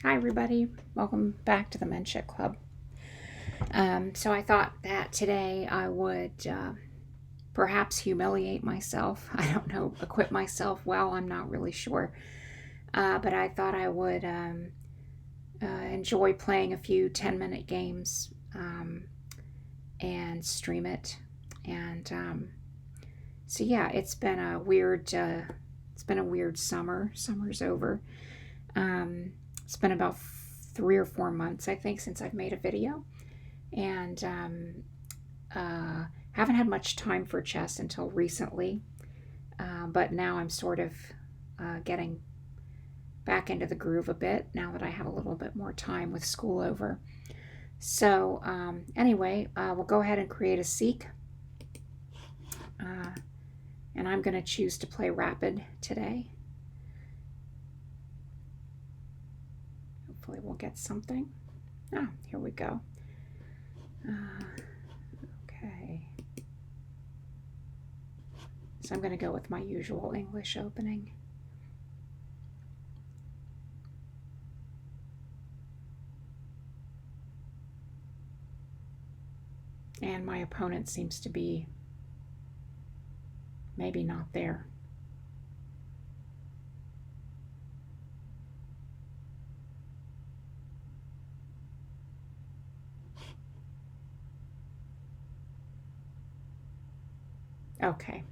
Hi everybody, welcome back to the Menshik Club. So I thought that today I would perhaps humiliate myself. I don't know, equip myself well, I'm not really sure. But I thought I would enjoy playing a few 10-minute games and stream it. And so yeah, it's been a weird summer. Summer's over. It's been about 3 or 4 months, I think, since I've made a video, and haven't had much time for chess until recently. But now I'm sort of getting back into the groove a bit now that I have a little bit more time with school over. So anyway, we'll go ahead and create a Seek. And I'm going to choose to play Rapid today. Hopefully we'll get something. Ah, here we go. Okay. So I'm going to go with my usual English opening. And my opponent seems to be maybe not there. Okay.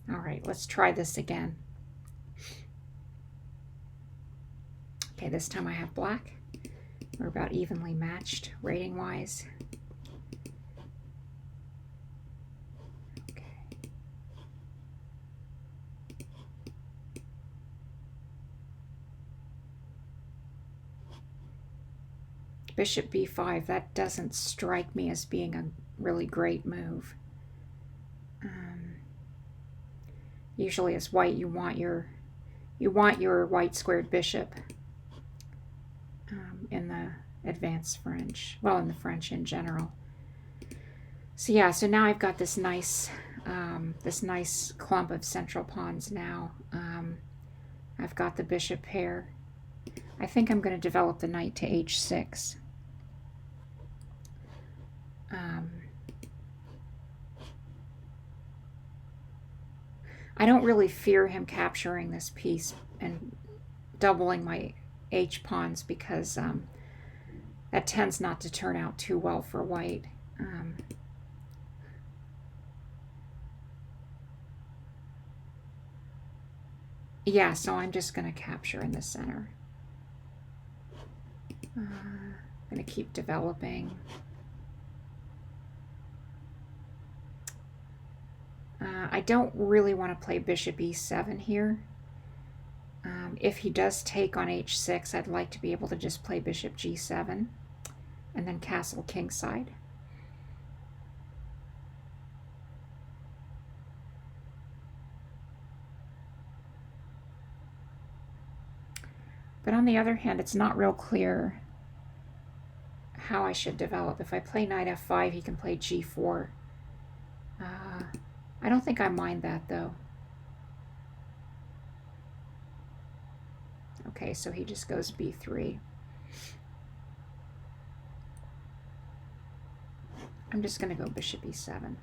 All right, let's try this again. Okay, this time I have black. We're about evenly matched rating-wise. Okay. Bishop b5, that doesn't strike me as being a really great move. Usually as white, you want your white squared bishop in the advanced French, well, in the French in general. So yeah, so now I've got this nice clump of central pawns now. I've got the bishop pair. I think I'm going to develop the knight to h6. I don't really fear him capturing this piece and doubling my h-pawns because that tends not to turn out too well for white. Yeah, so I'm just going to capture in the center. I'm going to keep developing. I don't really want to play bishop e7 here. If he does take on h6, I'd like to be able to just play bishop g7 and then castle kingside. But on the other hand, it's not real clear how I should develop. If I play knight f5, he can play g4. I don't think I mind that, though. Okay, so he just goes b3. I'm just going to go bishop e7.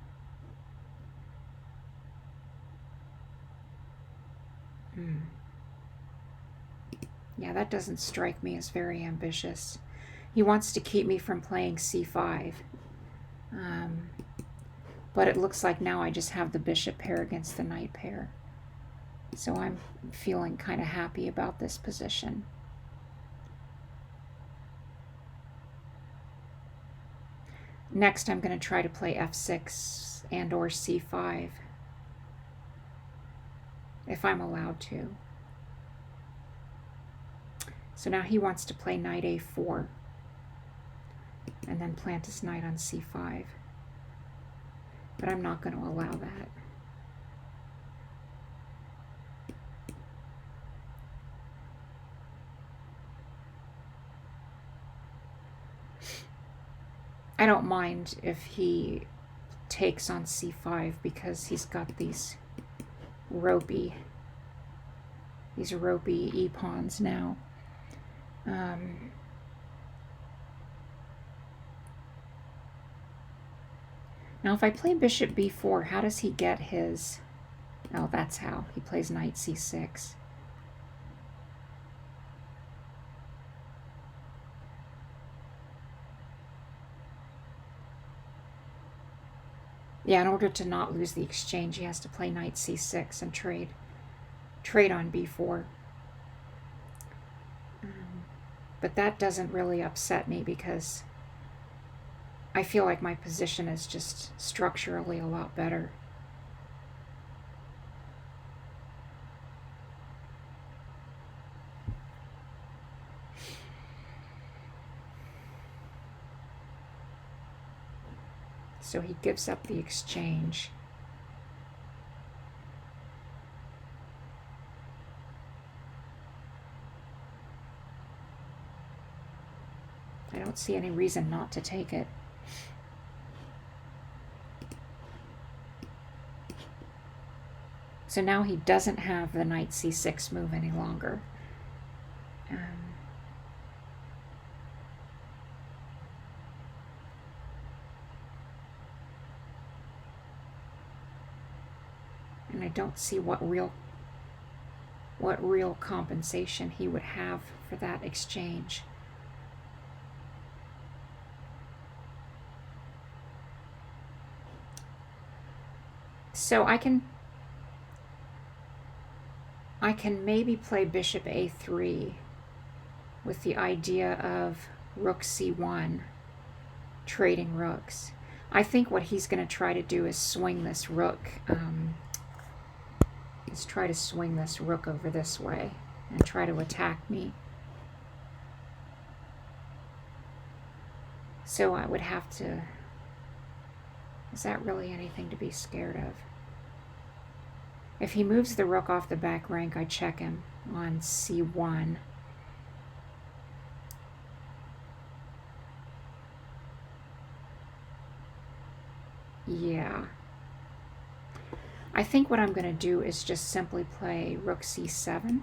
Yeah, that doesn't strike me as very ambitious. He wants to keep me from playing c5. But it looks like now I just have the bishop pair against the knight pair. So I'm feeling kind of happy about this position. Next, I'm going to try to play f6 and or c5, if I'm allowed to. So now he wants to play knight a4 and then plant his knight on c5. But I'm not going to allow that. I don't mind if he takes on c5 because he's got these ropey e-pawns now. Now if I play bishop b4, how does he get his... Oh, that's how. He plays knight c6. Yeah, in order to not lose the exchange, he has to play knight c6 and trade on b4. But that doesn't really upset me because I feel like my position is just structurally a lot better. So he gives up the exchange. I don't see any reason not to take it. So now he doesn't have the knight c6 move any longer. And I don't see what real compensation he would have for that exchange. So I can maybe play bishop a3 with the idea of rook c1, trading rooks. I think what he's going to try to do is swing this rook. Let's try to swing this rook over this way and try to attack me. So I would have to... Is that really anything to be scared of? If he moves the rook off the back rank, I check him on c1. Yeah. I think what I'm going to do is just simply play rook c7,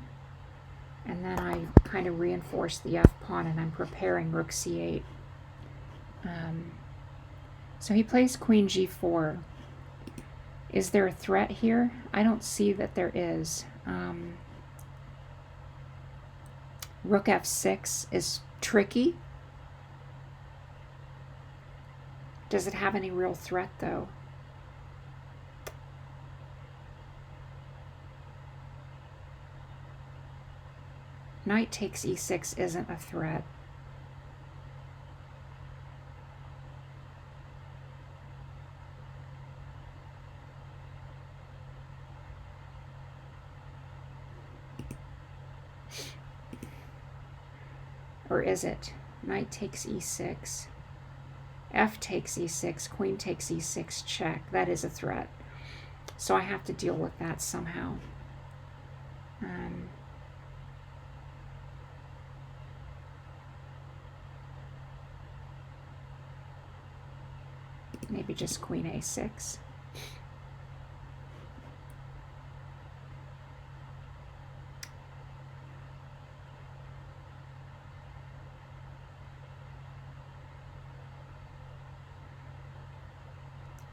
and then I kind of reinforce the f-pawn, and I'm preparing rook c8. So he plays queen g4. Is there a threat here? I don't see that there is. Rook f6 is tricky. Does it have any real threat, though? Knight takes e6 isn't a threat. Or is it? Knight takes e6. F takes e6. Queen takes e6. Check. That is a threat. So I have to deal with that somehow. Maybe just queen a6.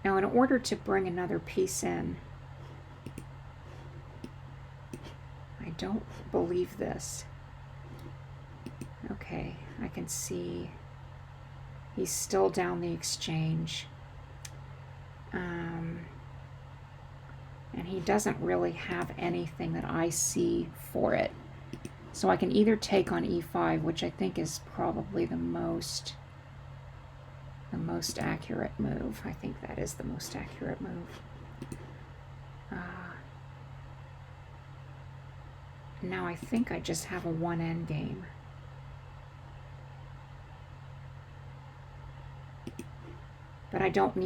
Now, in order to bring another piece in, I don't believe this. Okay, I can see he's still down the exchange. And he doesn't really have anything that I see for it. So I can either take on e5, which I think is probably the most accurate move. I think that is the most accurate move. Now I think I just have a one end game. But I don't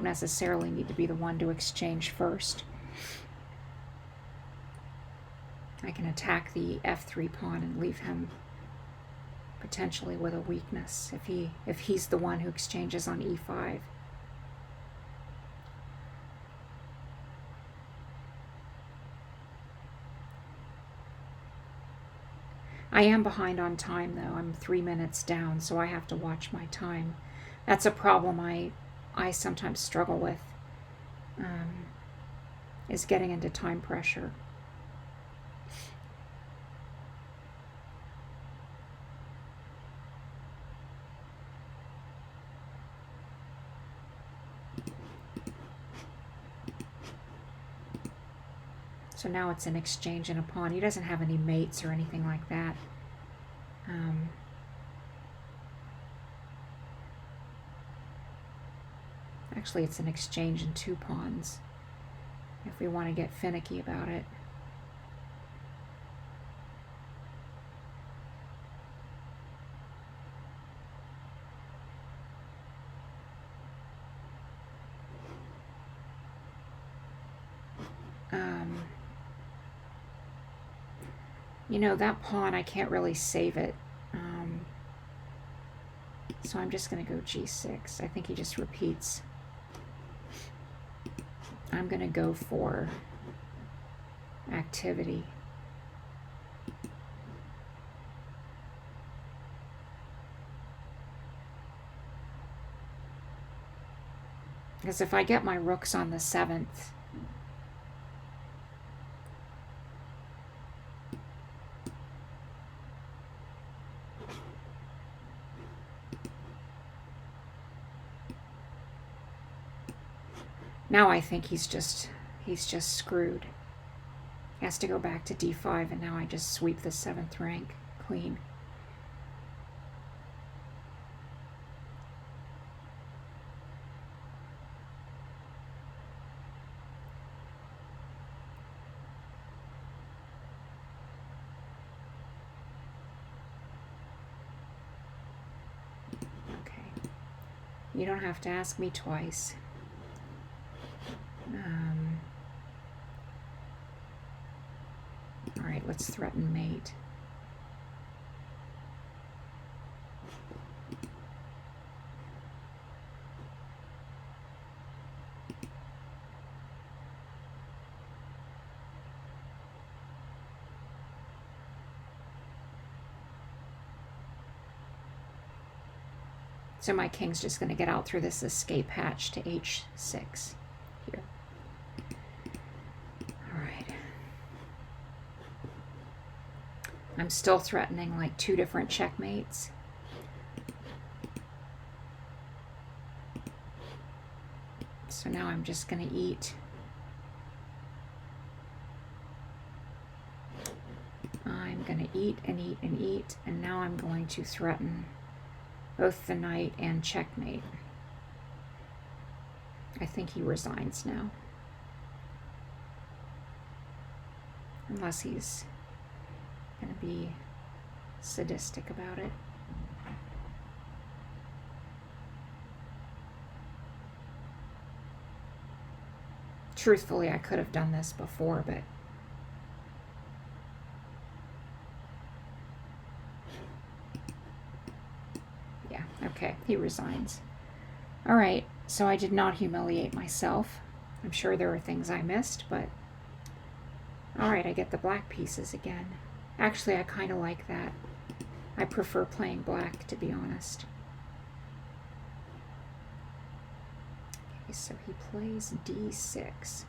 necessarily need to be the one to exchange first. I can attack the f3 pawn and leave him potentially with a weakness if he's the one who exchanges on e5. I am behind on time though. I'm 3 minutes down, so I have to watch my time. That's a problem I sometimes struggle with, is getting into time pressure. So now it's an exchange and a pawn. He doesn't have any mates or anything like that. Actually, it's an exchange and 2 pawns, if we want to get finicky about it. You know, that pawn, I can't really save it. So I'm just going to go g6. I think he just repeats. I'm going to go for activity. Because if I get my rooks on the 7th, now I think he's just screwed. He has to go back to d5, and now I just sweep the 7th rank clean. Okay. You don't have to ask me twice. All right, let's threaten mate. So my king's just going to get out through this escape hatch to h6 here. All right. I'm still threatening like 2 different checkmates. So now I'm just going to eat. I'm going to eat and eat and eat, and now I'm going to threaten both the knight and checkmate. I think he resigns now. Unless he's going to be sadistic about it. Truthfully, I could have done this before, but yeah, okay, he resigns. All right, so I did not humiliate myself. I'm sure there are things I missed, but all right, I get the black pieces again. Actually, I kind of like that. I prefer playing black, to be honest. Okay, so he plays d6.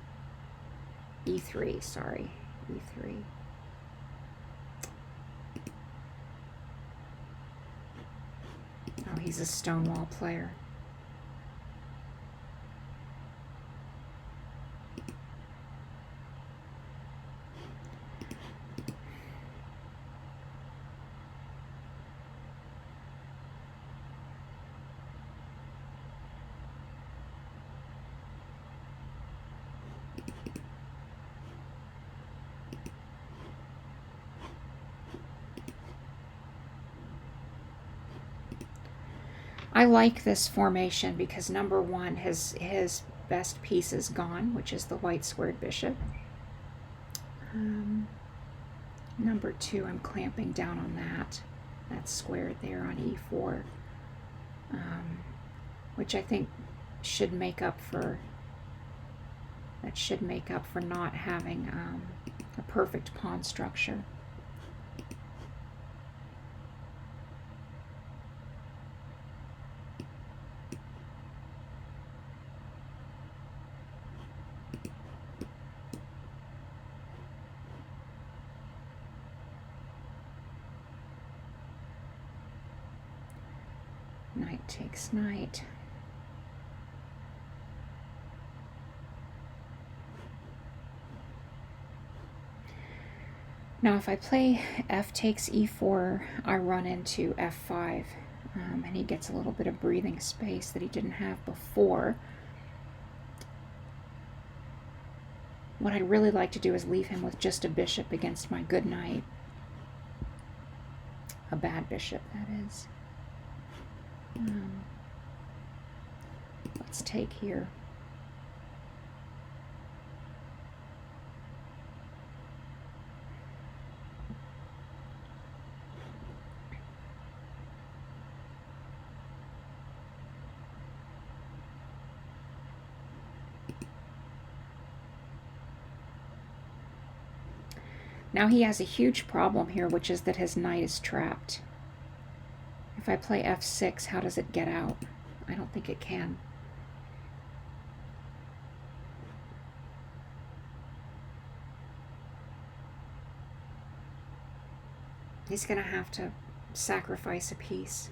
e3, sorry, e3. Oh, he's a Stonewall player. I like this formation because number one, his best piece is gone, which is the white squared bishop. Number two, I'm clamping down on that. That's squared there on e4, which I think should make up for not having a perfect pawn structure. Knight takes knight. Now if I play f takes e4, I run into f5, and he gets a little bit of breathing space that he didn't have before. What I'd really like to do is leave him with just a bishop against my good knight. A bad bishop, that is. Let's take here. Now he has a huge problem here, which is that his knight is trapped. If I play f6, how does it get out? I don't think it can. He's going to have to sacrifice a piece.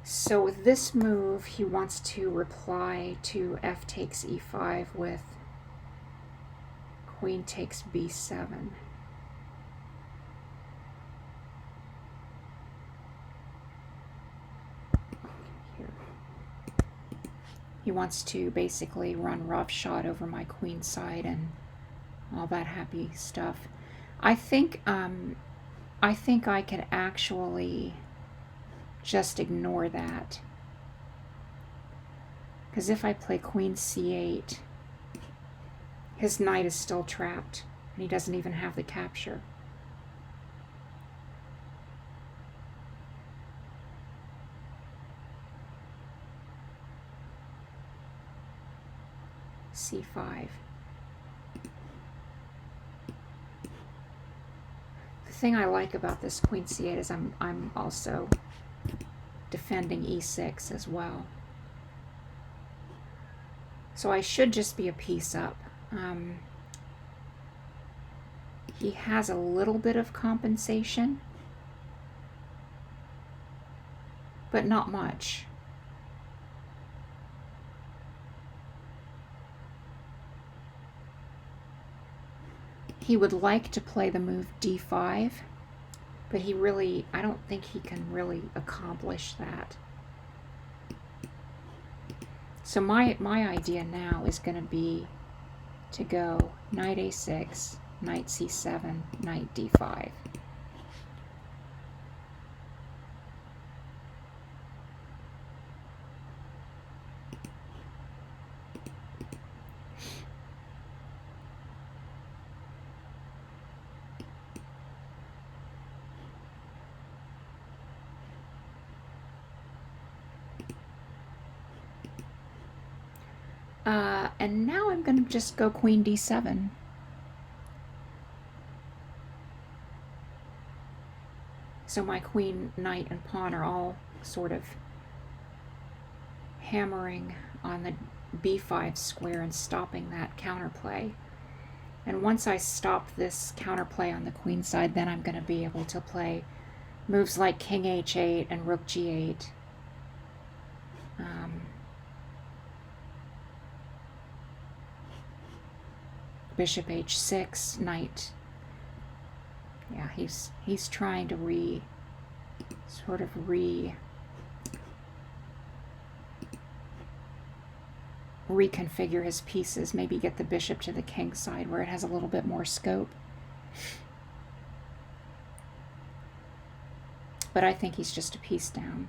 So with this move, he wants to reply to f takes e5 with queen takes b7. Here. He wants to basically run roughshod over my queen side and all that happy stuff. I think I could actually just ignore that, because if I play queen c8, his knight is still trapped and he doesn't even have the capture. c5. The thing I like about this queen c8 is I'm also defending e6 as well. So I should just be a piece up. He has a little bit of compensation, but not much. He would like to play the move d5, but he really, I don't think he can really accomplish that. So my idea now is going to be to go knight a6, knight c7, knight d5. And now I'm going to just go queen d7. So my queen, knight, and pawn are all sort of hammering on the b5 square and stopping that counterplay. And once I stop this counterplay on the queen side, then I'm going to be able to play moves like king h8 and rook g8. Bishop h6, knight. Yeah, he's trying to reconfigure his pieces, maybe get the bishop to the king side where it has a little bit more scope. But I think he's just a piece down.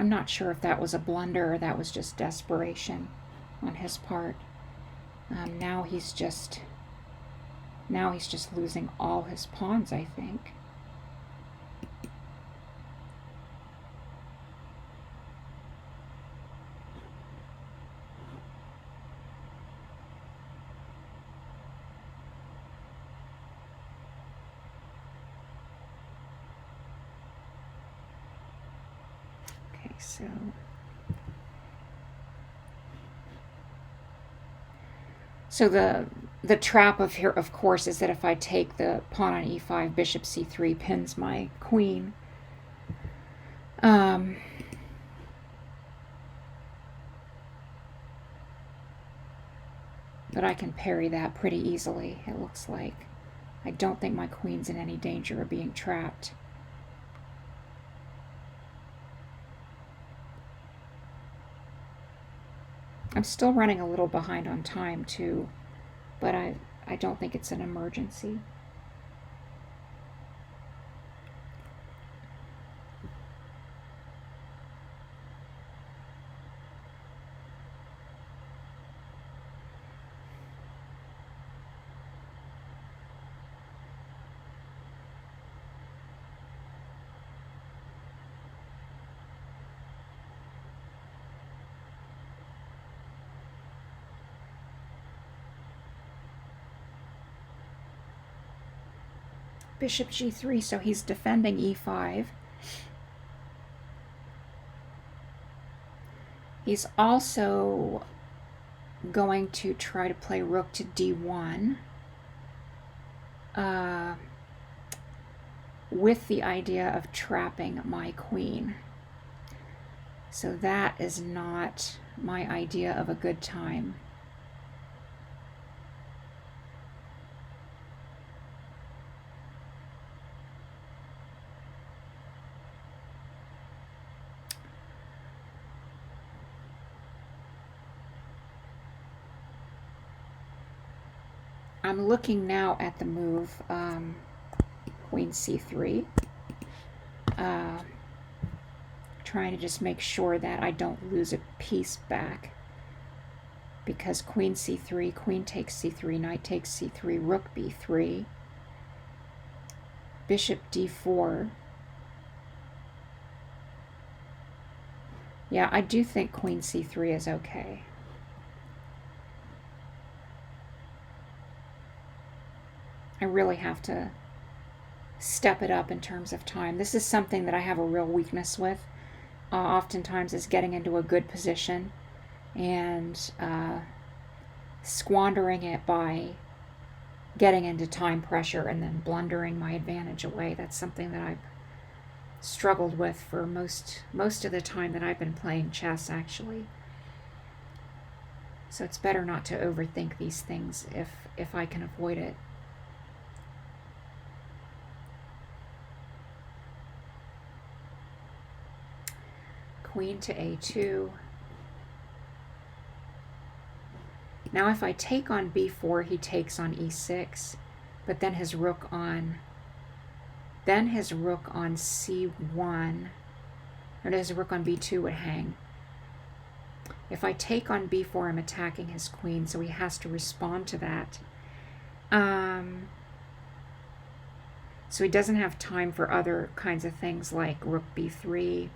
I'm not sure if that was a blunder or that was just desperation on his part. Now he's just losing all his pawns, I think. Okay, so the trap of here, of course, is that if I take the pawn on e5, bishop c3 pins my queen. But I can parry that pretty easily, it looks like. I don't think my queen's in any danger of being trapped. I'm still running a little behind on time too, but I don't think it's an emergency. Bishop g3, so he's defending e5. He's also going to try to play rook to d1 with the idea of trapping my queen. So that is not my idea of a good time. I'm looking now at the move queen c3, trying to just make sure that I don't lose a piece back, because queen c3, queen takes c3, knight takes c3, rook b3, bishop d4. Yeah, I do think queen c3 is okay. I really have to step it up in terms of time. This is something that I have a real weakness with. Oftentimes is getting into a good position and squandering it by getting into time pressure and then blundering my advantage away. That's something that I've struggled with for most of the time that I've been playing chess, actually. So it's better not to overthink these things if I can avoid it. Queen to a2. Now if I take on b4, he takes on e6, but then his rook on c1, or his rook on b2 would hang. If I take on b4, I'm attacking his queen, so he has to respond to that. So he doesn't have time for other kinds of things like rook b3,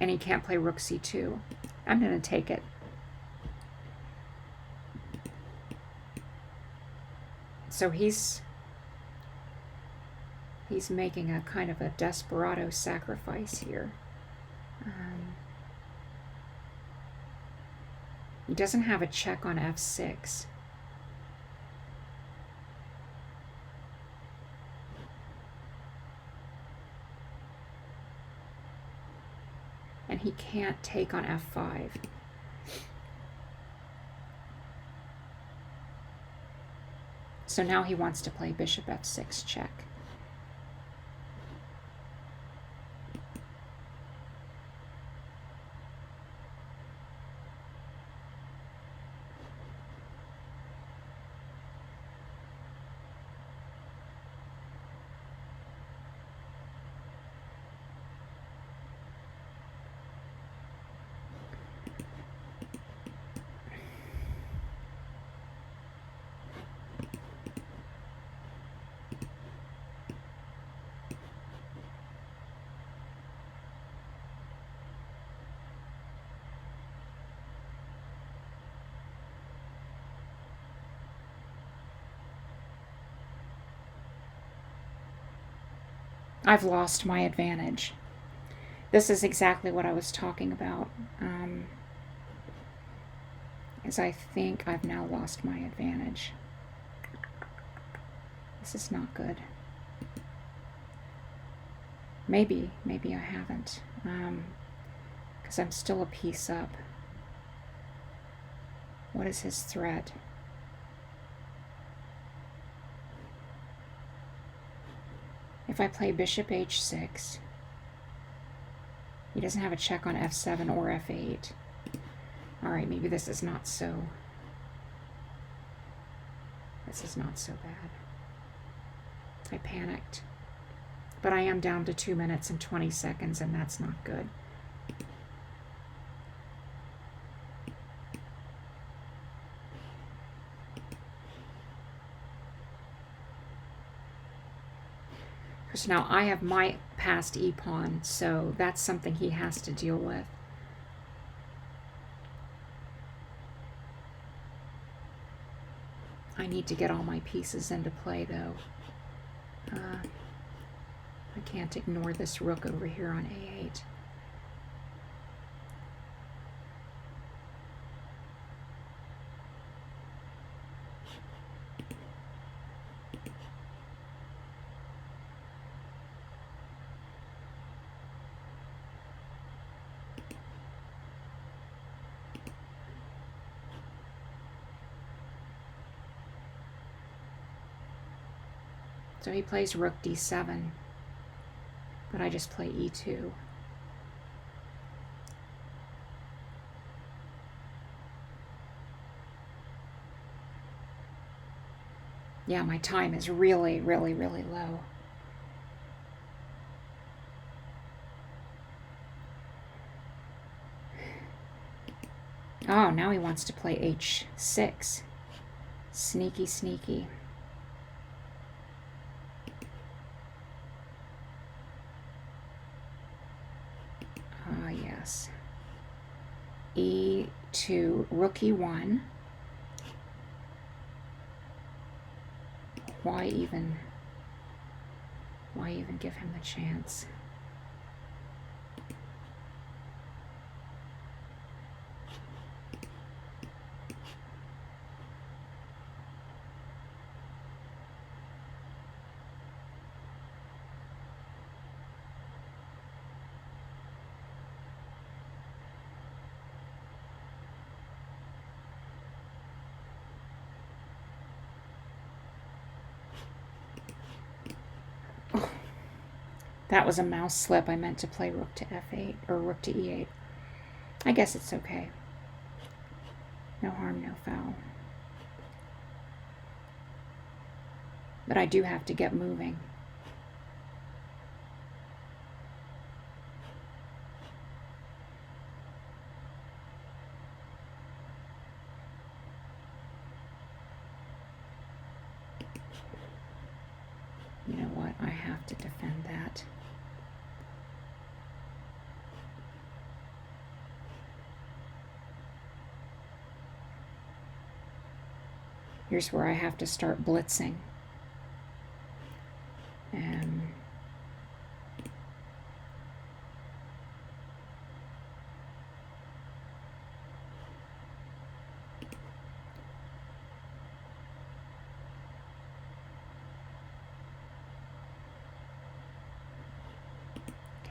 and he can't play rook c2. I'm going to take it. So he's making a kind of a desperado sacrifice here. He doesn't have a check on f6. And he can't take on f5. So now he wants to play bishop f6 check. I've lost my advantage. This is exactly what I was talking about. Is I think I've now lost my advantage. This is not good. Maybe I haven't. Because I'm still a piece up. What is his threat? If I play bishop h6, he doesn't have a check on f7 or f8. All right, maybe this is not so. This is not so bad. I panicked. But I am down to 2 minutes and 20 seconds, and that's not good. So now I have my passed e-pawn, so that's something he has to deal with. I need to get all my pieces into play, though. I can't ignore this rook over here on a8. So he plays rook d7, but I just play e2. Yeah, my time is really, really, really low. Oh, now he wants to play h6. Sneaky, sneaky. Ah, yes. e2, rook e1. Why even give him the chance? That was a mouse slip. I meant to play rook to f8 or rook to e8. I guess it's okay. No harm, no foul. But I do have to get moving. You know what? I have to defend that. Here's where I have to start blitzing. Okay,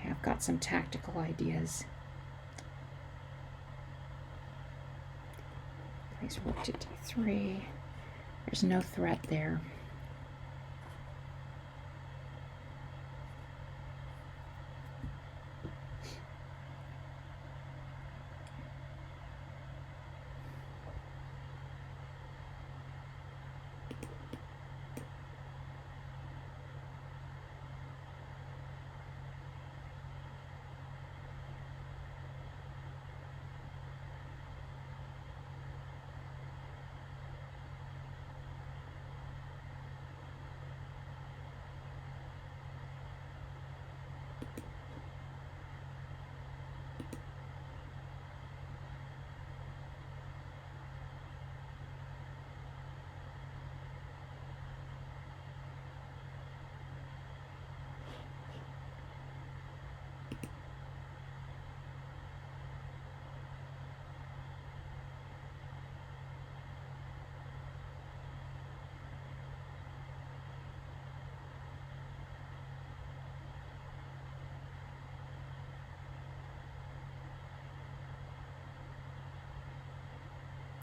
I've got some tactical ideas. Plays rook to d3. There's no threat there.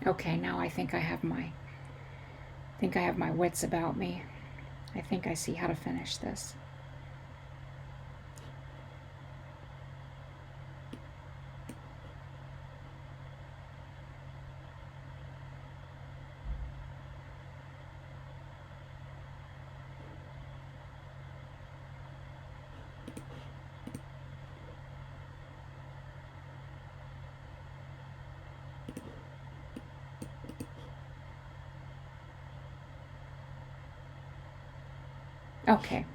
Okay, now I think I have my wits about me. I think I see how to finish this. Okay,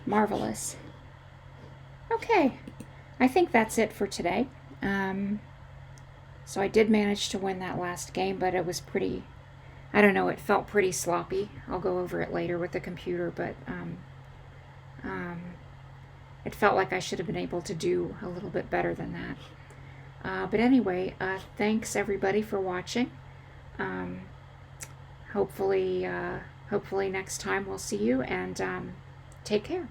marvelous. Okay, I think that's it for today. So I did manage to win that last game, but it was pretty, I don't know, it felt pretty sloppy. I'll go over it later with the computer, but um, it felt like I should have been able to do a little bit better than that. But anyway, thanks everybody for watching. Um, hopefully next time we'll see you, and take care.